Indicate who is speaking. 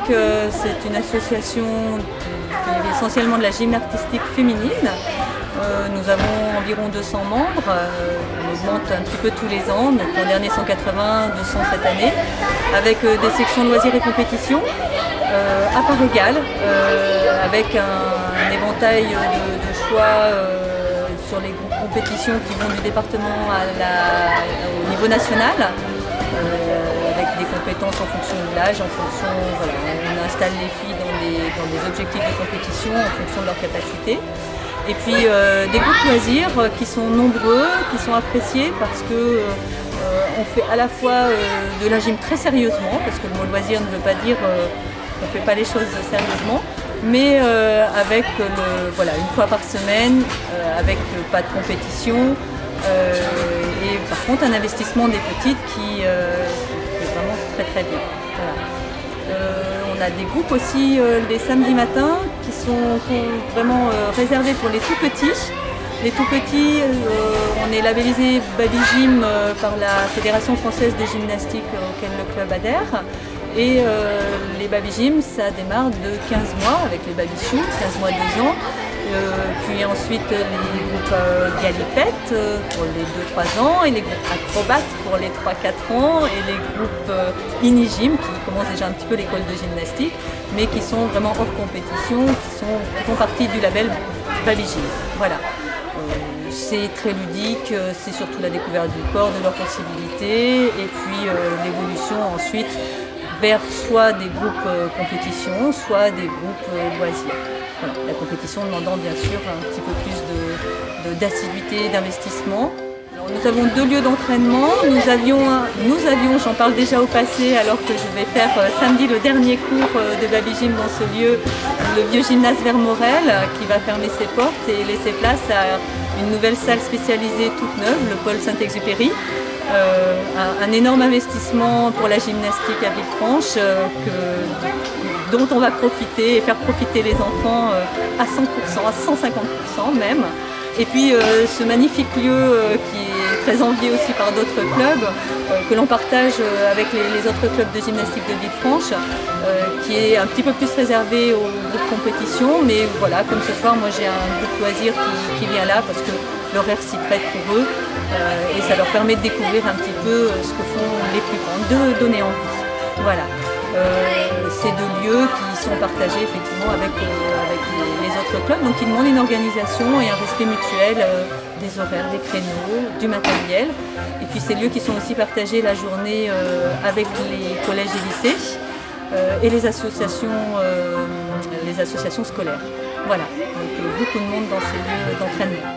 Speaker 1: c'est une association qui est essentiellement de la gymnastique artistique féminine. Nous avons environ 200 membres, on augmente un petit peu tous les ans, donc l'an dernier 180, 200 cette année, avec des sections loisirs et compétitions à part égale, avec un éventail de choix sur les compétitions qui vont du département au niveau national, avec des compétences en fonction de l'âge, en fonction, voilà, on installe les filles dans des objectifs de compétition en fonction de leur capacité. Et puis des groupes loisirs qui sont nombreux, qui sont appréciés parce que on fait à la fois de la gym très sérieusement, parce que le mot loisir ne veut pas dire qu'on ne fait pas les choses sérieusement, mais avec voilà, une fois par semaine, avec pas de compétition, et par contre un investissement des petites qui est vraiment très très bien. Voilà. On a des groupes aussi les samedis matins qui sont vraiment réservés pour les tout petits. Les tout petits, on est labellisé Baby Gym par la Fédération française de gymnastique auquel le club adhère. Et les Baby Gym, ça démarre de 15 mois avec les Baby Shoot, 15 mois, 2 ans. Puis ensuite les groupes Galipette pour les 2-3 ans et les groupes Acrobates pour les 3-4 ans et les groupes Inigym qui commencent déjà un petit peu l'école de gymnastique mais qui sont vraiment hors compétition, qui font partie du label Baby Gym. Voilà. C'est très ludique, c'est surtout la découverte du corps, de leurs possibilités et puis l'évolution ensuite vers soit des groupes compétition, soit des groupes loisirs. Voilà, la compétition demandant bien sûr un petit peu plus d'assiduité, d'investissement. Nous avons 2 lieux d'entraînement. Nous avions, j'en parle déjà au passé, alors que je vais faire samedi le dernier cours de Baby Gym dans ce lieu, le vieux gymnase Vermorel, qui va fermer ses portes et laisser place à une nouvelle salle spécialisée toute neuve, le pôle Saint-Exupéry. Un énorme investissement pour la gymnastique à Villefranche dont on va profiter et faire profiter les enfants à 100%, à 150% même. Et puis ce magnifique lieu qui est très envié aussi par d'autres clubs, que l'on partage avec les autres clubs de gymnastique de Villefranche, qui est un petit peu plus réservé aux groupes compétition. Mais voilà, comme ce soir, moi j'ai un groupe loisir qui vient là parce que l'horaire s'y prête pour eux et ça leur permet de découvrir un petit peu ce que font les plus grands, de donner envie. Voilà. Ces 2 lieux qui sont partagés effectivement avec les autres clubs, donc qui demandent une organisation et un respect mutuel des horaires, des créneaux, du matériel. Et puis ces lieux qui sont aussi partagés la journée avec les collèges et lycées et les associations scolaires. Voilà, donc beaucoup de monde dans ces lieux d'entraînement.